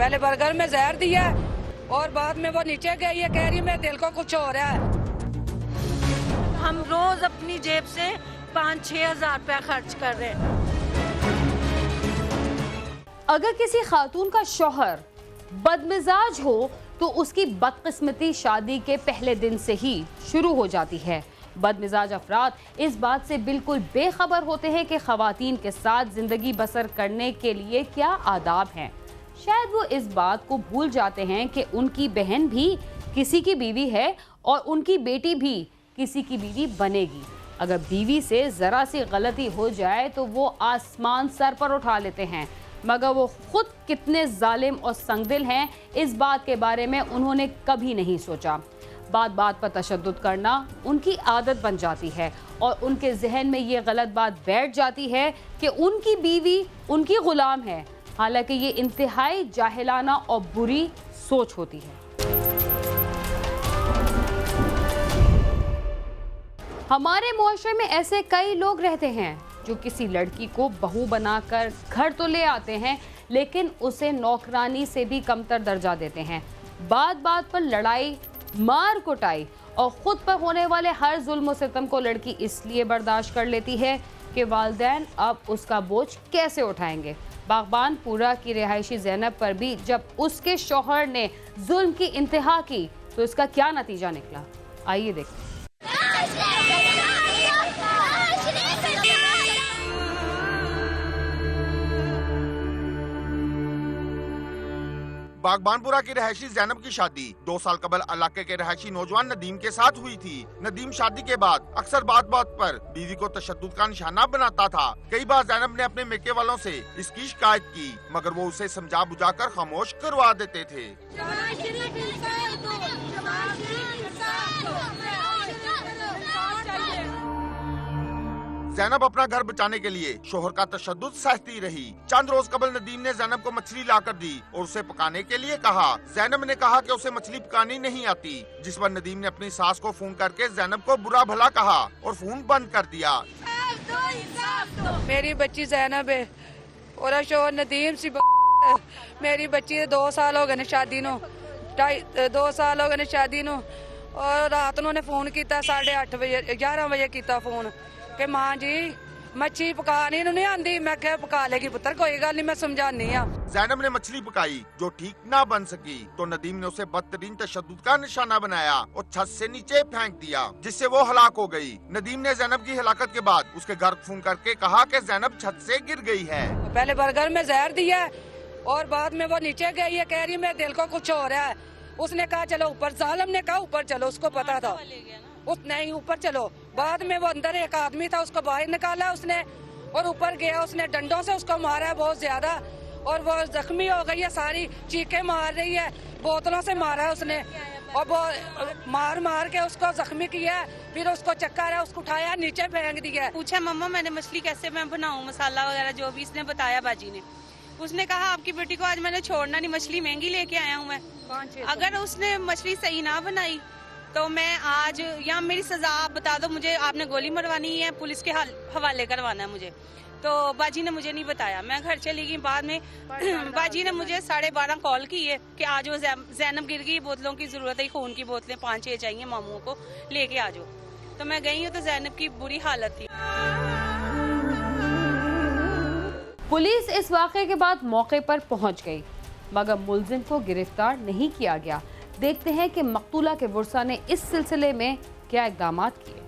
पहले बर्गर में जहर दिया और बाद में वो नीचे गई है, कह रही है मेरे दिल को कुछ हो रहा है। हम रोज अपनी जेब से 5-6 हज़ार रुपया खर्च कर रहे हैं। अगर किसी खातून का शौहर बदमिजाज हो तो उसकी बदकिस्मती शादी के पहले दिन से ही शुरू हो जाती है। बदमिजाज अफराद इस बात से बिल्कुल बेखबर होते हैं कि खवातीन के साथ जिंदगी बसर करने के लिए क्या आदाब हैं। शायद वो इस बात को भूल जाते हैं कि उनकी बहन भी किसी की बीवी है और उनकी बेटी भी किसी की बीवी बनेगी। अगर बीवी से ज़रा सी गलती हो जाए तो वो आसमान सर पर उठा लेते हैं, मगर वो खुद कितने जालिम और संगदिल हैं इस बात के बारे में उन्होंने कभी नहीं सोचा। बात बात पर तशद्दुद करना उनकी आदत बन जाती है और उनके जहन में ये गलत बात बैठ जाती है कि उनकी बीवी उनकी गुलाम है, हालांकि ये इंतहाई जाहिलाना और बुरी सोच होती है। हमारे मुआशरे में ऐसे कई लोग रहते हैं जो किसी लड़की को बहू बनाकर घर तो ले आते हैं, लेकिन उसे नौकरानी से भी कमतर दर्जा देते हैं। बात बात पर लड़ाई, मार कुटाई और खुद पर होने वाले हर जुल्म और सितम को लड़की इसलिए बर्दाश्त कर लेती है कि वालिदैन अब उसका बोझ कैसे उठाएंगे। बागबानपुरा की रिहायशी ज़ैनब पर भी जब उसके शौहर ने जुल्म की इंतहा की तो इसका क्या नतीजा निकला, आइए देखते हैं। बागबानपुरा की रहायशी ज़ैनब की शादी 2 साल कबल इलाके के रहायशी नौजवान नदीम के साथ हुई थी। नदीम शादी के बाद अक्सर बात बात पर बीवी को तशद्दुद का निशाना बनाता था। कई बार ज़ैनब ने अपने मेके वालों से इसकी शिकायत की, मगर वो उसे समझा बुझाकर खामोश करवा देते थे। ज़ैनब अपना घर बचाने के लिए शोहर का तशद्दुद सहती रही। चंद रोज कबल नदीम ने ज़ैनब को मछली लाकर दी और उसे पकाने के लिए कहा। ज़ैनब ने कहा कि उसे मछली पकानी नहीं आती, जिस पर नदीम ने अपनी सास को फोन करके ज़ैनब को बुरा भला कहा और फोन बंद कर दिया। मेरी बच्ची ज़ैनब है और शोहर नदीम सी मेरी बच्ची 2 साल हो गए शादी नो, 2 साल हो गए शादी नो, और रात उन्होंने फोन किया 8:30 बजे 11 बजे किया फोन कि मां जी मच्छी पकानी नहीं आंदी। मैं क्या पका लेगी पुत्र, कोई गल नहीं, मैं समझानी आ। ज़ैनब ने मछली पकाई जो ठीक ना बन सकी तो नदीम ने उसे बदतरीन तशद्दुद का निशाना बनाया और छत से नीचे फेंक दिया, जिससे वो हलाक हो गई। नदीम ने ज़ैनब की हलाकत के बाद उसके घर फोन करके कहा कि ज़ैनब छत से गिर गई है। पहले बर्गर में जहर दिया और बाद में वो नीचे गई है, कह रही मेरे दिल को कुछ हो रहा है। उसने कहा चलो ऊपर, जालिम ने कहा ऊपर चलो, उसको पता था उस नहीं ऊपर चलो। बाद में वो अंदर एक आदमी था, उसको बाहर निकाला उसने और ऊपर गया, उसने डंडों से उसको मारा है बहुत ज्यादा और वो जख्मी हो गई है, सारी चीखें मार रही है, बोतलों से मारा है उसने और वो मार मार के उसको जख्मी किया है। फिर उसको चक्कर है, उसको उठाया नीचे फेंक दिया। पूछा मम्मा मैंने मछली कैसे मैं बनाऊं, मसाला वगैरह जो भी इसने बताया बाजी ने। उसने कहा आपकी बेटी को आज मैंने छोड़ना नहीं, मछली महंगी लेके आया हूँ मैं। अगर उसने मछली सही ना बनाई तो मैं आज या मेरी सजा आप बता दो, मुझे आपने गोली मरवानी है, पुलिस के हवाले करवाना है मुझे। तो बाजी ने मुझे नहीं बताया, मैं घर चली गई। बाद में बाजी ने मुझे 12:30 कॉल की है कि आज वो ज़ैनब गिर गई, बोतलों की जरूरत है, खून की बोतलें 5-6 चाहिए, मामू को लेके आ जाओ। तो मैं गई हूँ तो ज़ैनब की बुरी हालत थी। पुलिस इस वाक़े के बाद मौके पर पहुंच गई, मगर मुलजिम को गिरफ्तार नहीं किया गया। देखते हैं कि मकतूला के वर्सा ने इस सिलसिले में क्या इक़दाम किए।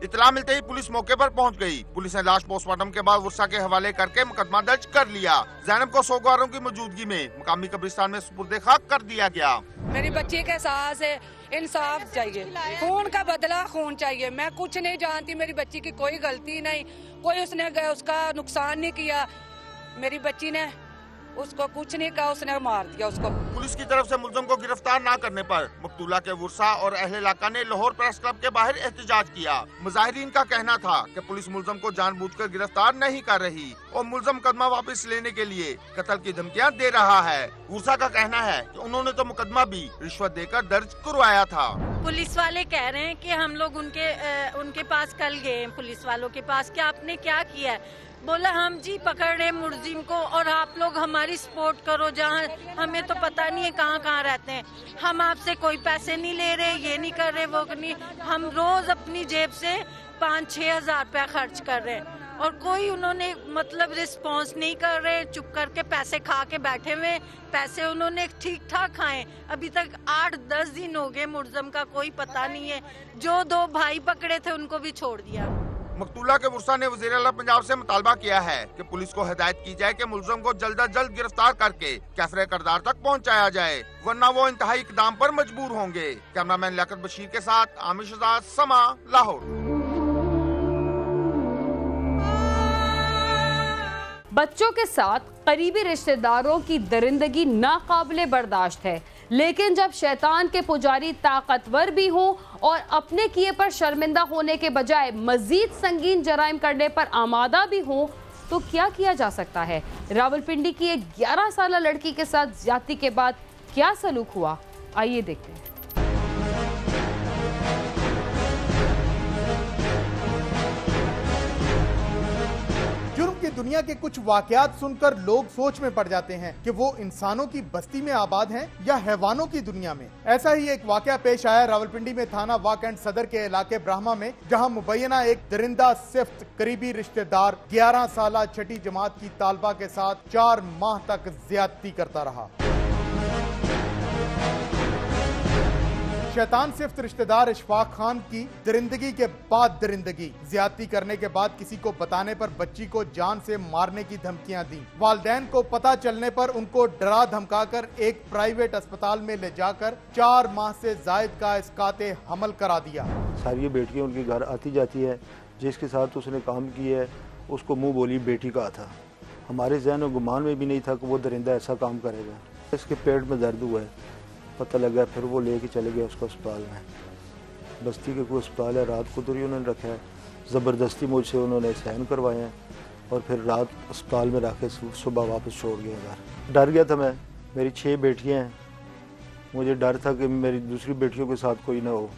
इतला मिलते ही पुलिस मौके पर पहुंच गई। पुलिस ने लाश पोस्टमार्टम के बाद वर्षा के हवाले करके मुकदमा दर्ज कर लिया। ज़ैनब को सोगवारों की मौजूदगी में मुकामी कब्रिस्तान में सुपुर्द खाक कर दिया गया। मेरी बच्ची के साथ है, इंसाफ चाहिए, खून का बदला खून चाहिए। मैं कुछ नहीं जानती, मेरी बच्ची की कोई गलती नहीं, कोई उसने उसका नुकसान नहीं किया। मेरी बच्ची ने उसको कुछ नहीं कहा, उसने मार दिया उसको। पुलिस की तरफ से मुलजिम को गिरफ्तार न करने पर मकतूला के वर्सा और अहले इलाका ने लाहौर प्रेस क्लब के बाहर एहतजाज किया। मुजाहिरीन का कहना था कि पुलिस मुलजिम को जानबूझकर गिरफ्तार नहीं कर रही और मुलजिम मुकदमा वापस लेने के लिए कत्ल की धमकियां दे रहा है। वर्सा का कहना है कि उन्होंने तो मुकदमा भी रिश्वत देकर दर्ज करवाया था। पुलिस वाले कह रहे हैं कि हम लोग उनके पास कल गए, पुलिस वालों के पास, कि आपने क्या किया है। बोला हम जी पकड़ रहे मुलजिम को और आप लोग हमारी सपोर्ट करो, जहाँ हमें तो पता नहीं है कहाँ कहाँ रहते हैं, हम आपसे कोई पैसे नहीं ले रहे, ये नहीं कर रहे, वो नहीं, हम रोज अपनी जेब से 5-6 हज़ार रुपया खर्च कर रहे हैं और कोई उन्होंने मतलब रिस्पॉन्स नहीं कर रहे, चुप करके पैसे खा के बैठे हुए। पैसे उन्होंने ठीक ठाक खाए, अभी तक 8-10 दिन हो गए, मुलजिम का कोई पता नहीं है। जो 2 भाई पकड़े थे उनको भी छोड़ दिया। मकतूला के वर्षा ने वज़ीर आला पंजाब से मुतालबा किया है कि पुलिस को हिदायत की जाए कि मुलजम को जल्द अज जल्द गिरफ्तार करके कैफरे करदार तक पहुंचाया जाए, वरना वो इंतहाई इकदाम पर मजबूर होंगे। कैमरामैन लियाकत बशीर के साथ आमिर शहजाद, समा, लाहौर। बच्चों के साथ करीबी रिश्तेदारों की दरिंदगी नाकाबिले बर्दाश्त है, लेकिन जब शैतान के पुजारी ताकतवर भी हों और अपने किए पर शर्मिंदा होने के बजाय मजीद संगीन जराइम करने पर आमादा भी हों, तो क्या किया जा सकता है? रावलपिंडी की एक 11 साल लड़की के साथ ज्यादती के बाद क्या सलूक हुआ, आइए देखते हैं। की दुनिया के कुछ वाकयात सुनकर लोग सोच में पड़ जाते हैं कि वो इंसानों की बस्ती में आबाद हैं या हैवानों की दुनिया में। ऐसा ही एक वाकया पेश आया रावलपिंडी में थाना वाक एंड सदर के इलाके ब्राह्मा में, जहां मुबैना एक दरिंदा सिफ्त करीबी रिश्तेदार 11 साल छठी जमात की तालबा के साथ 4 माह तक ज्यादती करता रहा। शैतान सिफ्त रिश्तेदार इशफाक खान की दरिंदगी के बाद दरिंदगी, ज्यादती करने के बाद किसी को बताने पर बच्ची को जान से मारने की धमकियां दी। वालिदैन को पता चलने पर उनको डरा धमकाकर एक प्राइवेट अस्पताल में ले जाकर 4 माह से जायद का इसकाते हमल करा दिया। सारी बेटियां उनके घर आती जाती है, जिसके साथ उसने काम किया है उसको मुंह बोली बेटी का था। हमारे जहन और गुमान में भी नहीं था कि वो दरिंदा ऐसा काम करेगा। इसके पेट में दर्द हुआ है, पता लगा, फिर वो लेके चले गए उसको अस्पताल में। बस्ती के कोई अस्पताल है, रात को तो उन्होंने रखा है, ज़बरदस्ती मुझसे उन्होंने सहन करवाए हैं और फिर रात अस्पताल में रख के सुबह वापस छोड़ गए घर। डर गया था मैं, मेरी 6 बेटियां हैं, मुझे डर था कि मेरी दूसरी बेटियों के साथ कोई ना हो,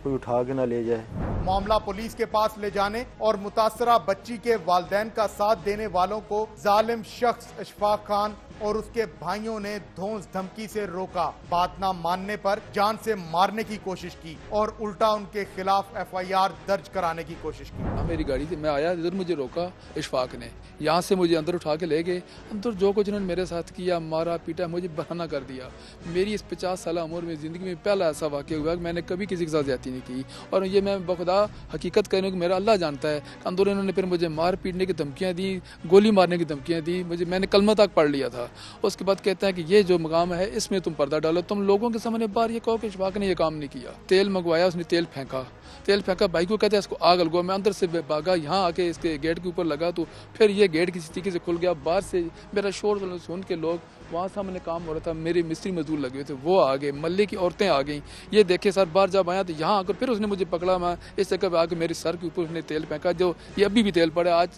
कोई उठा के ना ले जाए। मामला पुलिस के पास ले जाने और मुतासरा बच्ची के वालिदैन का साथ देने वालों को जालिम शख्स इशफाक खान और उसके भाइयों ने धौंस धमकी से रोका। बात ना मानने पर जान से मारने की कोशिश की और उल्टा उनके खिलाफ FIR दर्ज कराने की कोशिश की। मेरी गाड़ी थी, मैं आया, इधर मुझे रोका इशफाक ने, यहाँ से मुझे अंदर उठा के ले गए। अंदर जो कुछ उन्होंने मेरे साथ किया, मारा पीटा, मुझे बहाना कर दिया। मेरी इस 50 साल उम्र में ज़िंदगी में पहला ऐसा वाक़या हुआ कि मैंने कभी किसी के साथ ज्यादती नहीं की, और ये मैं बखुदा हकीकत कहने को मेरा अल्लाह जानता है। अंदर इन्होंने फिर मुझे मार पीटने की धमकियाँ दी, गोली मारने की धमकियाँ दी, मैंने कलमा तक पढ़ लिया था। उसके बाद कहते हैं कि ये जो मकाम है इसमें तुम पर्दा डालो, तुम लोगों के सामने बाहर ये कहो कि इशफाक ने ये काम नहीं किया। तेल मंगवाया, उसने तेल फेंका, भाई को कहते हैं इसको आग लगवा। मैं अंदर से भागा, यहाँ आके इसके गेट के ऊपर लगा तो फिर ये गेट किसी तरीके से खुल गया। बाहर से मेरा शोर सुन के लोग, वहाँ सामने काम हो रहा था, मेरे मिस्त्री मजदूर लगे हुए थे, वो आ गए, मल्ले की औरतें आ गई। ये देखे सर बाहर जब आया तो यहाँ आकर फिर उसने मुझे पकड़ा। मैं इस जगह पर आकर मेरे सर के ऊपर उसने तेल फेंका, जो ये अभी भी तेल पड़ा। आज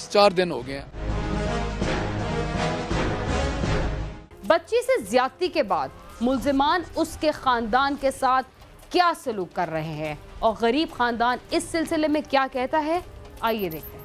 4 दिन हो गए हैं। बच्ची से ज्यादती के बाद मुल्जिमान उसके खानदान के साथ क्या सलूक कर रहे हैं और गरीब खानदान इस सिलसिले में क्या कहता है, आइए देखते हैं।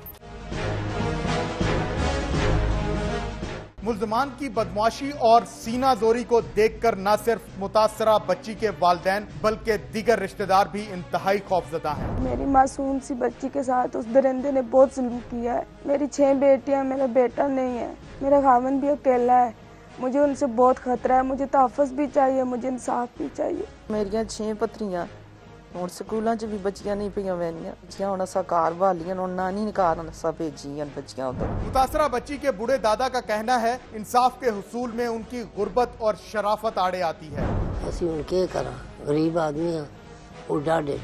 मुल्जिमान की बदमाशी और सीना जोरी को देखकर न सिर्फ मुतासरा बच्ची के वालिदैन बल्कि दीगर रिश्तेदार भी इंतहाई खौफजदा हैं। मेरी मासूम सी बच्ची के साथ उस दरिंदे ने बहुत जुल्म किया है। मेरी 6 बेटियां, मेरा बेटा नहीं है, मेरा खामन भी अकेला है। मुझे उनसे बहुत खतरा है, मुझे तहफ़्फ़ुज़ भी चाहिए, मुझे इंसाफ भी चाहिए। मेरियां 6 पत्रियां ਹੁਣ ਸਕੂਲਾਂ 'ਚ ਵੀ ਬੱਚੀਆਂ ਨਹੀਂ ਪਈਆਂ ਵੈਨੀਆਂ, ਬੱਚੀਆਂ ਹੁਣ ਅਸਾਂ ਘਰ ਵਾਲੀਆਂ, ਹੁਣ ਨਾਨੀ ਨੇ ਘਰ ਅਸਾਂ ਭੇਜੀਆਂ ਬੱਚੀਆਂ उधर। मुतासरा बच्ची के बूढ़े दादा का कहना है इंसाफ के हुसूल में उनकी गुर्बत और शराफत आड़े आती है। ਅਸੀਂ ਹੁਣ ਕੀ ਕਰਾਂ, गरीब आदमी ਆ, ਉਹ डाडे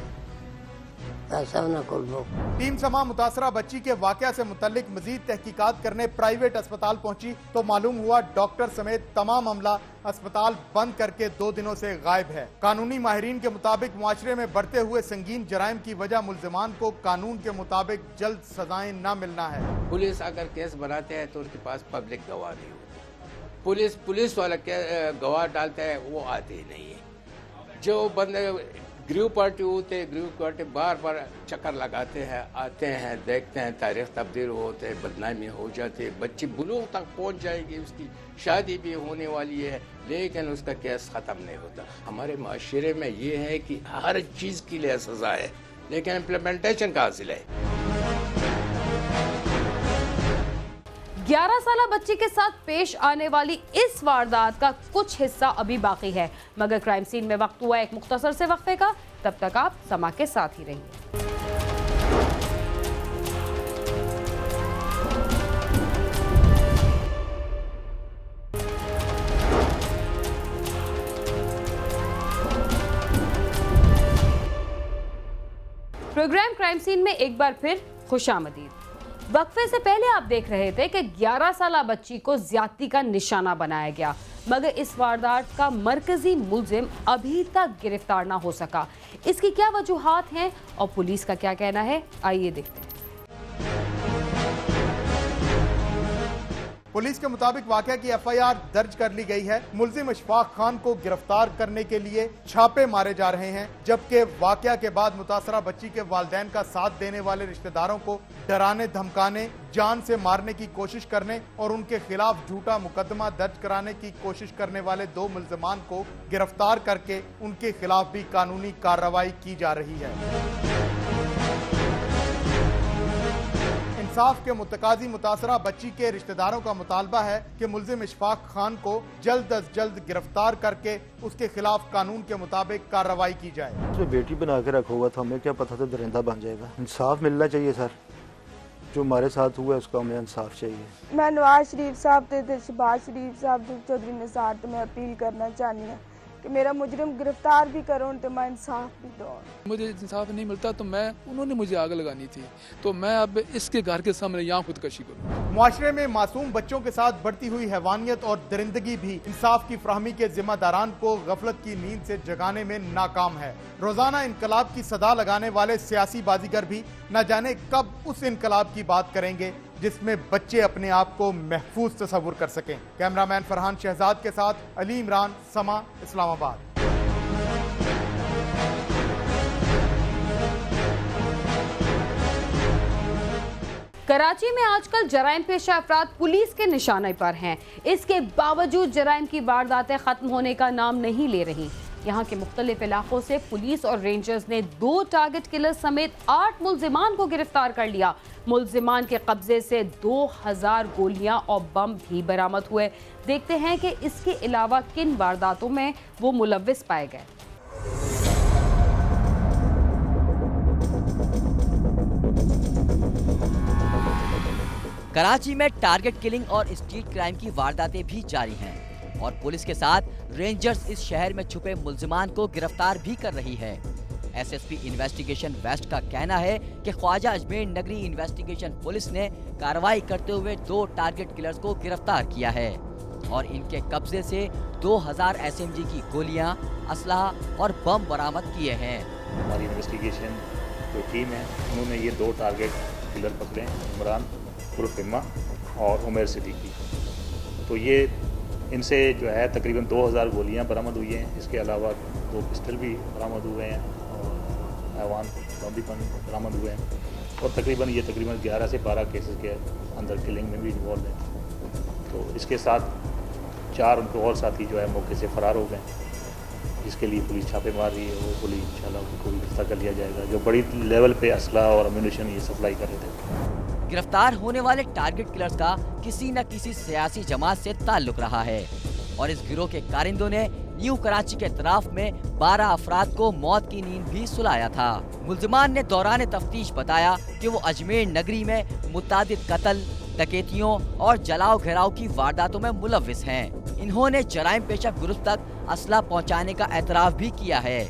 ऐसा ना कर लो। टीम समा मुतासरा बच्ची के वाकया से मुतल्लिक मजीद तहकीकात करने प्राइवेट अस्पताल पहुंची तो मालूम हुआ डॉक्टर समेत तमाम अमला अस्पताल बंद करके 2 दिनों से गायब है। कानूनी माहिरीन के मुताबिक मुआशरे में बढ़ते हुए संगीन जराइम की वजह मुल्जिमान को कानून के मुताबिक जल्द सजाएं न मिलना है। पुलिस अगर केस बनाते हैं तो उनके पास पब्लिक गवाह नहीं होती। पुलिस वाला गवाह डालता है वो आते ही नहीं है। जो बंदे गृह पार्टी होते हैं, गृह पार्टी बार बार चक्कर लगाते हैं, आते हैं, देखते हैं, तारीख तब्दील होते हैं, बदनामी हो जाती है, बच्ची बुलूग तक पहुंच जाएगी, उसकी शादी भी होने वाली है, लेकिन उसका केस ख़त्म नहीं होता। हमारे माशरे में ये है कि हर चीज़ के लिए सज़ा है, लेकिन इम्प्लीमेंटेशन का हासिल है। 11 साला बच्ची के साथ पेश आने वाली इस वारदात का कुछ हिस्सा अभी बाकी है, मगर क्राइम सीन में वक्त हुआ एक मुख्तसर से वक्फे का। तब तक आप समा के साथ ही रहिए। प्रोग्राम क्राइम सीन में एक बार फिर खुशामदीद। वक्फे से पहले आप देख रहे थे कि 11 साला बच्ची को ज्यादती का निशाना बनाया गया, मगर इस वारदात का मरकजी मुलजिम अभी तक गिरफ्तार ना हो सका। इसकी क्या वजूहात हैं और पुलिस का क्या कहना है, आइए देखते हैं। पुलिस के मुताबिक वाकया की एफआईआर दर्ज कर ली गई है। मुलजिम इशफाक खान को गिरफ्तार करने के लिए छापे मारे जा रहे हैं, जबकि वाकया के बाद मुतासरा बच्ची के वालिदैन का साथ देने वाले रिश्तेदारों को डराने, धमकाने, जान से मारने की कोशिश करने और उनके खिलाफ झूठा मुकदमा दर्ज कराने की कोशिश करने वाले 2 मुल्जिमान को गिरफ्तार करके उनके खिलाफ भी कानूनी कार्रवाई की जा रही है। इंसाफ के मुतकाजी मुतासरा बच्ची के रिश्तेदारों का मुतालबा है कि मुलजिम इशफाक खान को जल्द अज जल्द गिरफ्तार करके उसके खिलाफ कानून के मुताबिक कार्रवाई की जाए। उसने बेटी बना के रखा हुआ था, हमें क्या पता था दरिंदा बन जाएगा। इंसाफ मिलना चाहिए सर, जो हमारे साथ हुआ है उसका हमें इंसाफ चाहिए। मैं नवाज शरीफ साहब थे, शहबाज शरीफ साहब थे, चौधरी निसार, तो मैं अपील करना चाहनी हूँ कि मेरा मुजरिम गिरफ्तार भी करो तो मैं इंसाफ भी दो। मुझे इंसाफ नहीं मिलता तो उन्होंने मुझे आग लगानी थी, तो मैं अब इसके घर के सामने यहाँ खुदकशी करूँ। मुआशरे में मासूम बच्चों के साथ बढ़ती हुई हैवानियत और दरिंदगी भी इंसाफ की फ्राहमी के जिम्मेदारान को गफलत की नींद से जगाने में नाकाम है। रोजाना इनकलाब की सदा लगाने वाले सियासी बाजीगर भी न जाने कब उस इनकलाब की बात करेंगे जिसमें बच्चे अपने आप को महफूज तस्वुर कर सकें। कैमरामैन फरहान शहजाद के साथ अली इमरान, समा, इस्लामाबाद। कराची में आजकल जराइम पेशा अफराद पुलिस के निशाने पर हैं। इसके बावजूद जराइम की वारदातें खत्म होने का नाम नहीं ले रही। यहाँ के मुख्तलिफ इलाकों से पुलिस और रेंजर्स ने 2 टारगेट किलर्स समेत 8 मुल्जिमान को गिरफ्तार कर लिया। मुल्जिमान के कब्जे से 2000 गोलियां और बम भी बरामद हुए। देखते हैं कि इसके अलावा किन वारदातों में वो मुलव्विस पाए गए। कराची में टारगेट किलिंग और स्ट्रीट क्राइम की वारदातें भी जारी हैं और पुलिस के साथ रेंजर्स इस शहर में छुपे मुल्जिमान को गिरफ्तार भी कर रही है। एसएसपी इन्वेस्टिगेशन वेस्ट का कहना है कि ख्वाजा अजमेर नगरी इन्वेस्टिगेशन पुलिस ने कार्रवाई करते हुए 2 टारगेट किलर्स को गिरफ्तार किया है और इनके कब्जे से 2000 एसएमजी की गोलियां, असलहा और बम बरामद किए हैं। हमारी इन्वेस्टिगेशन जो टीम है उन्होंने ये 2 टारगेट किलर पकड़े, इमरान उर्फ इम्मा और उमेर सिद्दीकी। तो ये इनसे जो है तकरीबन 2000 गोलियां बरामद हुई हैं। इसके अलावा 2 पिस्टल भी बरामद हुए हैं और हैवान भी बरामद हुए हैं और तकरीबन 11 से 12 केसेस के अंदर किलिंग में भी इन्वॉल्व हैं। तो इसके साथ 4 उनको और साथी जो है मौके से फरार हो गए, जिसके लिए पुलिस छापे मार रही है। वो पुलिस इंशाल्लाह उनको भी गिरफ्तार कर लिया जाएगा, जो बड़ी लेवल पे असला और अम्यूनिशन ये सप्लाई कर रहे थे। गिरफ्तार होने वाले टारगेट किलर्स का किसी न किसी सियासी जमात से ताल्लुक रहा है और इस गिरोह के कारिंदों ने न्यू कराची के तराफ में 12 अफराद को मौत की नींद भी सुलाया था। मुल्जिमान ने दौरान तफ्तीश बताया कि वो अजमेर नगरी में मुतादिद कत्ल, डकैतियों और जलाओ घेराव की वारदातों में मुलव्विस हैं। इन्होंने जराइम पेशा ग्रुप तक असला पहुंचाने का एतराफ़ भी किया है।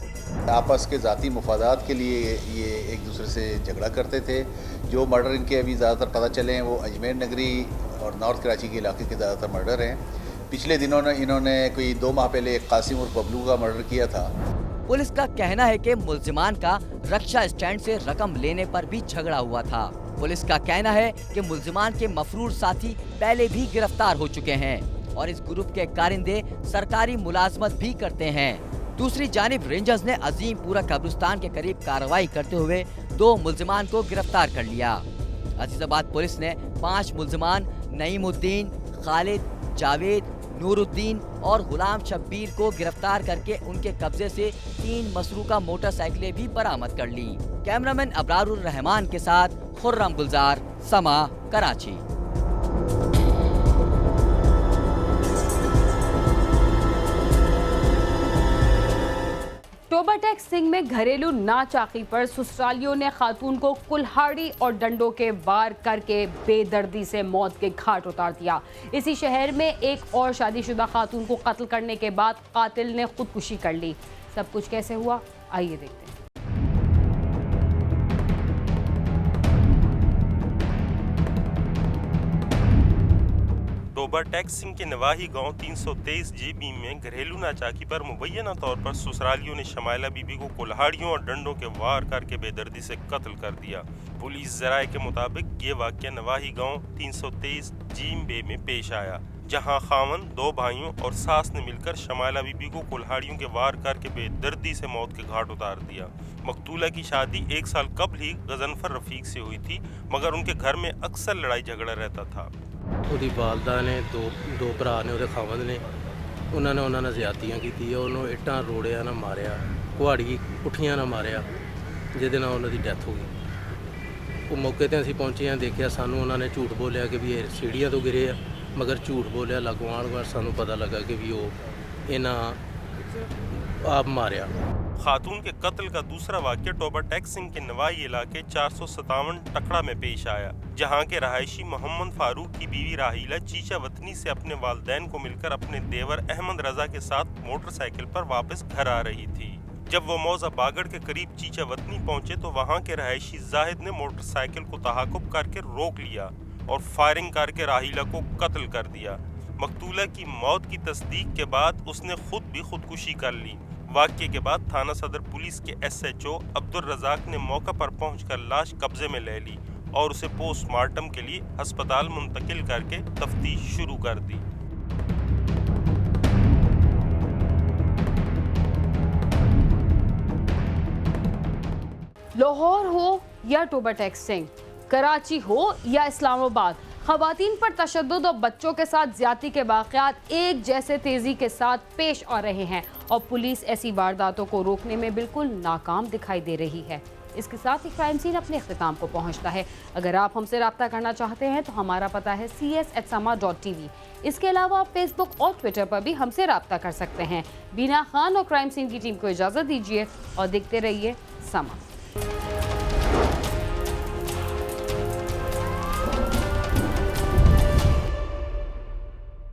आपस के ज़ाती मुफादात के लिए ये एक दूसरे से झगड़ा करते थे। जो मर्डर इनके अभी ज़्यादातर पता चले हैं वो अजमेर नगरी और नॉर्थ कराची के इलाके के ज़्यादातर मर्डर हैं। पिछले दिनों में इन्होंने कोई 2 माह पहले एक कासिम और बबलू का मर्डर किया था। पुलिस का कहना है कि मुल्जिमान का रक्षा स्टैंड से रकम लेने पर भी झगड़ा हुआ था। पुलिस का कहना है कि मुल्जिमान के मफरूर साथी पहले भी गिरफ्तार हो चुके हैं और इस ग्रुप के कारिंदे सरकारी मुलाजमत भी करते हैं। दूसरी जानिब रेंजर्स ने अजीमपुरा कब्रिस्तान के करीब कार्रवाई करते हुए 2 मुल्जिमान को गिरफ्तार कर लिया। अजीजाबाद पुलिस ने 5 मुल्जिमान नईमुद्दीन, खालिद, जावेद, नूरुद्दीन और गुलाम शब्बीर को गिरफ्तार करके उनके कब्जे से 3 मसरूका मोटरसाइकिलें भी बरामद कर ली। कैमरामैन अबरारुर रहमान के साथ खुर्रम गुलजार, समा, कराची। टोबाटेक सिंह में घरेलू नाचाकी पर ससुरालियों ने खातून को कुल्हाड़ी और डंडों के वार करके बेदर्दी से मौत के घाट उतार दिया। इसी शहर में एक और शादीशुदा खातून को कत्ल करने के बाद कातिल ने खुदकुशी कर ली। सब कुछ कैसे हुआ, आइए देखते हैं। टोबाटेक सिंह के नवाही गांव 323 JB में घरेलू नाचाकी पर मुबैना तौर पर ससुरालियों ने शमाइला बीबी को कुल्हाड़ियों और डंडों के वार करके बेदर्दी से कत्ल कर दिया। पुलिस जराये के मुताबिक ये वाक़या नवाही गांव 323 JB में पेश आया, जहां खावन 2 भाइयों और सास ने मिलकर शमाइला बीबी को कुल्हाड़ियों के वार करके बेदर्दी से मौत के घाट उतार दिया। मकतूला की शादी 1 साल कबल ही गजनफर रफीक से हुई थी, मगर उनके घर में अक्सर लड़ाई झगड़ा रहता था। ਉਹਦੀ ਵਾਲਦਾ ਨੇ ਦੋ ਭਰਾ ਨੇ ਉਹਦੇ ਖਾਵੰਦ ਨੇ ਉਹਨਾਂ ਨਾਲ ਜ਼ਿਆਦਤੀਆਂ ਕੀਤੀ, ਉਹਨੂੰ ਇੱਟਾਂ ਰੋੜਿਆਂ ਨਾਲ ਮਾਰਿਆ, ਕੁਹਾੜੀ ਪੁੱਠੀਆਂ ਨਾਲ ਮਾਰਿਆ, ਜਿਹਦੇ ਨਾਲ ਉਹਨਾਂ ਦੀ ਡੈਥ ਹੋ ਗਈ। ਉਹ ਮੌਕੇ ਤੇ ਅਸੀਂ ਪਹੁੰਚੇ ਹਾਂ, ਦੇਖਿਆ ਸਾਨੂੰ ਉਹਨਾਂ ਨੇ ਝੂਠ ਬੋਲਿਆ ਕਿ ਵੀ ਇਹ ਸੀੜੀਆਂ ਤੋਂ ਗਿਰੇ ਆ, ਮਗਰ ਝੂਠ ਬੋਲਿਆ। ਲਾਗੋਂ ਸਾਨੂੰ ਪਤਾ ਲੱਗਾ ਕਿ ਵੀ ਉਹ ਇਹਨਾਂ आप मारिया। खातून के कत्ल का दूसरा वाक़या टोबाटेक सिंह के नवाई इलाके 457 टकड़ा में पेश आया, जहां के रहायशी मोहम्मद फारूक की बीवी राहीला चीचा वतनी से अपने वालिदैन को मिलकर अपने देवर अहमद रजा के साथ मोटरसाइकिल पर वापस घर आ रही थी। जब वो मौजा बागड़ के करीब चीचा वतनी पहुंचे तो वहां के रहायशी जाहिद ने मोटरसाइकिल को तहाकुब करके रोक लिया और फायरिंग करके राहीला को कत्ल कर दिया। मकतूला की मौत की तस्दीक के बाद उसने खुद भी खुदकुशी कर ली। वाक़ये के बाद थाना सदर पुलिस के SHO अब्दुल रज़ाक ने मौका पर पहुंचकर लाश कब्जे में ले ली और उसे पोस्टमार्टम के लिए अस्पताल मुंतकिल करके तफ्तीश शुरू कर दी। लाहौर हो या टोबाटेक सिंह, कराची हो या इस्लामाबाद, खवातीन पर तशद्दुद और बच्चों के साथ ज्यादती के वाक़यात एक जैसे तेज़ी के साथ पेश आ रहे हैं और पुलिस ऐसी वारदातों को रोकने में बिल्कुल नाकाम दिखाई दे रही है। इसके साथ ही क्राइम सीन अपने इख्तिताम को पहुंचता है। अगर आप हमसे रब्ता करना चाहते हैं तो हमारा पता है cs@sama.tv। इसके अलावा आप फेसबुक और ट्विटर पर भी हमसे रब्ता कर सकते हैं। बीना खान और क्राइम सीन की टीम को इजाज़त दीजिए और देखते रहिए समा।